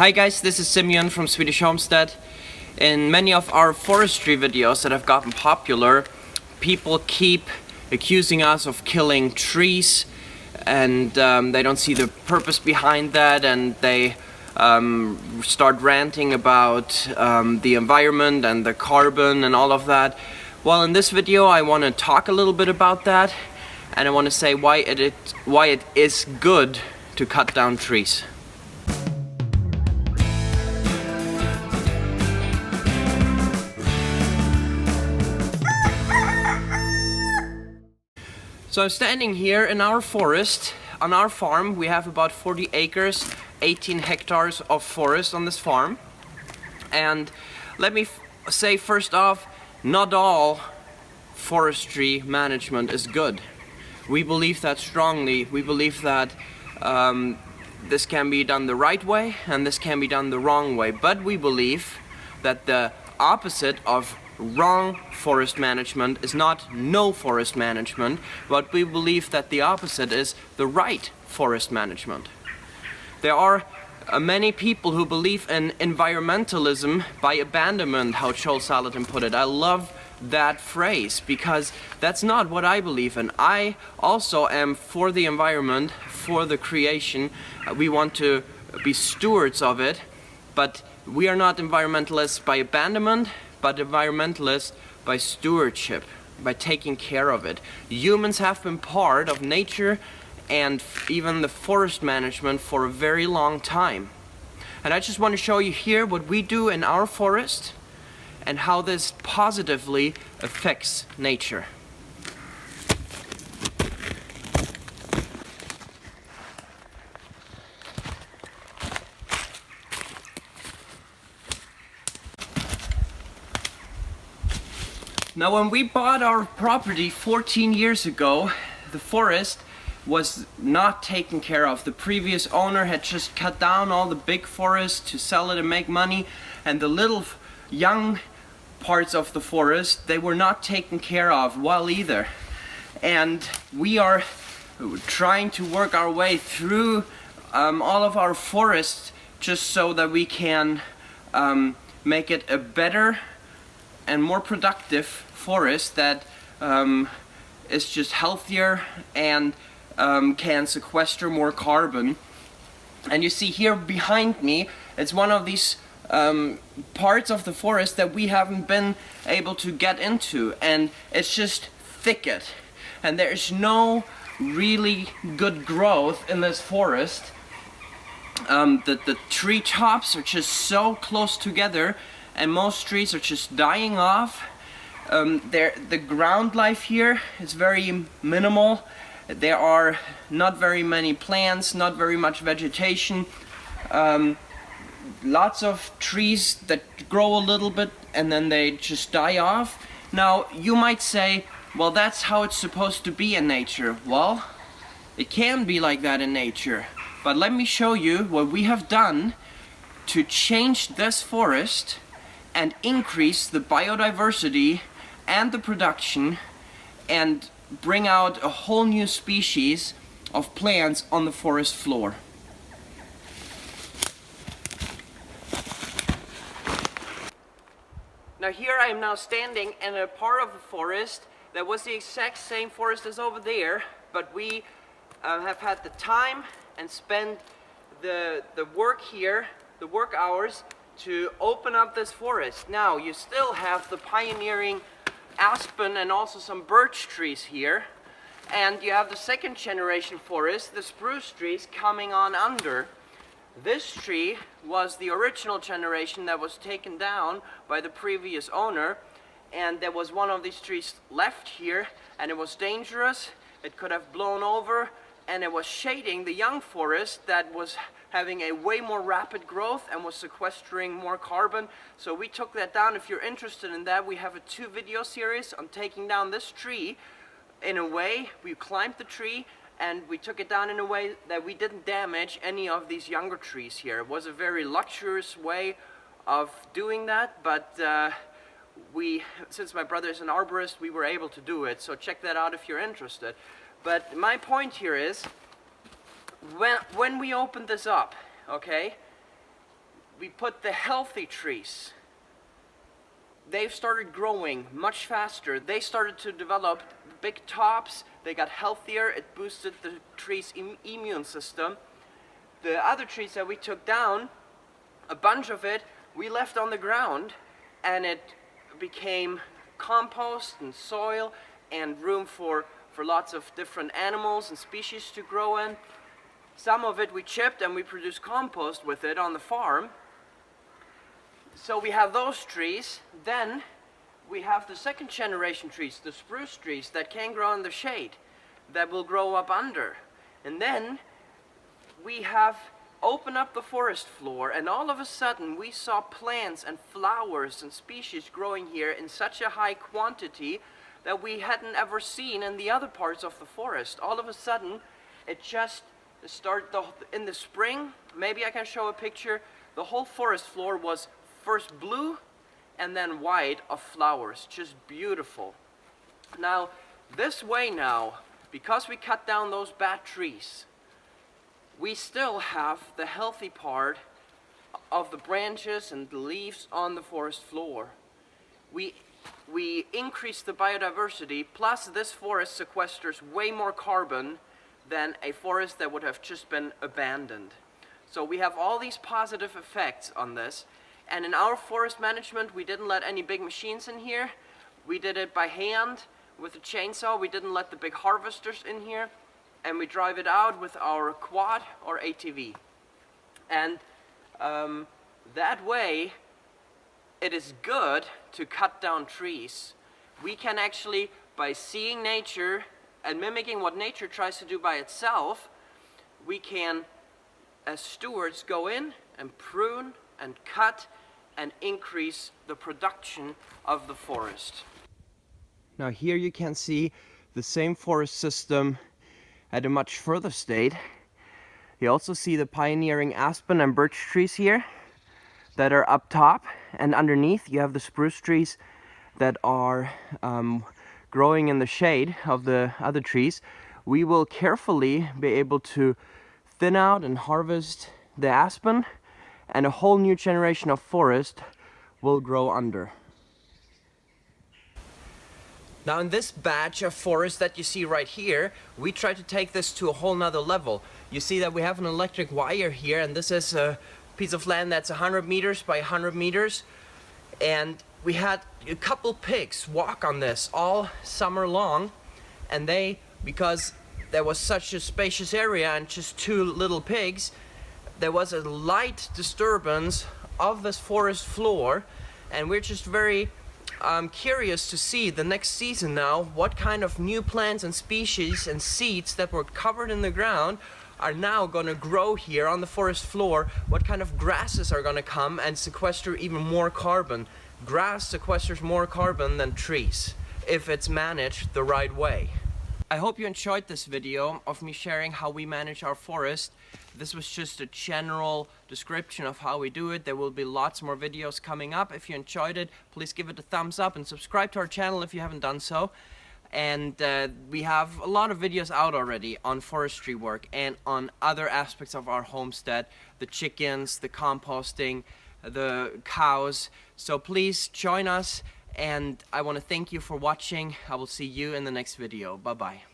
Hi guys, this is Simeon from Swedish Homestead. In many of our forestry videos that have gotten popular, people keep accusing us of killing trees, and they don't see the purpose behind that, and they start ranting about the environment and the carbon and all of that. Well, in this video I want to talk a little bit about that, and I want to say why it is good to cut down trees. So I'm standing here in our forest. On our farm we have about 40 acres, 18 hectares of forest on this farm. And let me say first off, not all forestry management is good. We believe that strongly. We believe that this can be done the right way and this can be done the wrong way. But we believe that the opposite of wrong forest management is not no forest management, but we believe that the opposite is the right forest management. There are many people who believe in environmentalism by abandonment, how Joel Salatin put it. I love that phrase because that's not what I believe in. I also am for the environment, for the creation. We want to be stewards of it, but we are not environmentalists by abandonment, but environmentalists by stewardship, by taking care of it. Humans have been part of nature and even the forest management for a very long time. And I just want to show you here what we do in our forest and how this positively affects nature. Now, when we bought our property 14 years ago, the forest was not taken care of. The previous owner had just cut down all the big forest to sell it and make money, and the little young parts of the forest, they were not taken care of well either. And we are trying to work our way through all of our forests just so that we can make it a better and more productive forest that is just healthier and can sequester more carbon. And you see here behind me, it's one of these parts of the forest that we haven't been able to get into, and it's just thicket, and there's no really good growth in this forest. The tree tops are just so close together, and most trees are just dying off. The ground life here is very minimal. There are not very many plants, not very much vegetation. Lots of trees that grow a little bit and then they just die off. Now, you might say, well, that's how it's supposed to be in nature. Well, it can be like that in nature. But let me show you what we have done to change this forest and increase the biodiversity and the production and bring out a whole new species of plants on the forest floor. Now here I am now standing in a part of the forest that was the exact same forest as over there, but we have had the time and spent the work here, the work hours, to open up this forest. Now you still have the pioneering aspen and also some birch trees here, and you have the second generation forest, the spruce trees, coming on under. This tree was the original generation that was taken down by the previous owner, and there was one of these trees left here, and it was dangerous. It could have blown over, and it was shading the young forest that was having a way more rapid growth and was sequestering more carbon. So we took that down. If you're interested in that, we have a 2-video series on taking down this tree. In a way, we climbed the tree and we took it down in a way that we didn't damage any of these younger trees here. It was a very luxurious way of doing that, but since my brother is an arborist, we were able to do it. So check that out if you're interested. But my point here is, when we opened this up, okay, we put the healthy trees. They've started growing much faster. They started to develop big tops. They got healthier. It boosted the tree's immune system. The other trees that we took down, a bunch of it, we left on the ground, and it became compost and soil and room for lots of different animals and species to grow in. Some of it we chipped and we produced compost with it on the farm. So we have those trees. Then we have the second generation trees, the spruce trees that can grow in the shade, that will grow up under. And then we have opened up the forest floor, and all of a sudden we saw plants and flowers and species growing here in such a high quantity that we hadn't ever seen in the other parts of the forest. All of a sudden it just started in the spring. Maybe I can show a picture. The whole forest floor was first blue and then white of flowers, just beautiful. Now this way now, because we cut down those bad trees, we still have the healthy part of the branches and the leaves on the forest floor. We increase the biodiversity, plus this forest sequesters way more carbon than a forest that would have just been abandoned. So we have all these positive effects on this. And in our forest management, we didn't let any big machines in here. We did it by hand with a chainsaw. We didn't let the big harvesters in here. And we drive it out with our quad or ATV. And that way, it is good to cut down trees. We can actually, by seeing nature and mimicking what nature tries to do by itself, we can, as stewards, go in and prune and cut and increase the production of the forest. Now here you can see the same forest system at a much further state. You also see the pioneering aspen and birch trees here that are up top, and underneath you have the spruce trees that are growing in the shade of the other trees. We will carefully be able to thin out and harvest the aspen, and a whole new generation of forest will grow under. Now in this batch of forest that you see right here, we try to take this to a whole nother level. You see that we have an electric wire here, and this is a piece of land that's 100 meters by 100 meters. And we had a couple pigs walk on this all summer long, and because there was such a spacious area and just two little pigs, there was a light disturbance of this forest floor, and we're just very curious to see the next season now what kind of new plants and species and seeds that were covered in the ground are now going to grow here on the forest floor. What kind of grasses are going to come and sequester even more carbon. Grass sequesters more carbon than trees if it's managed the right way. I hope you enjoyed this video of me sharing how we manage our forest. This was just a general description of how we do it. There will be lots more videos coming up. If you enjoyed it, please give it a thumbs up and subscribe to our channel if you haven't done so. And we have a lot of videos out already on forestry work and on other aspects of our homestead, the chickens, the composting, the cows. So please join us, and I want to thank you for watching. I will see you in the next video. Bye bye.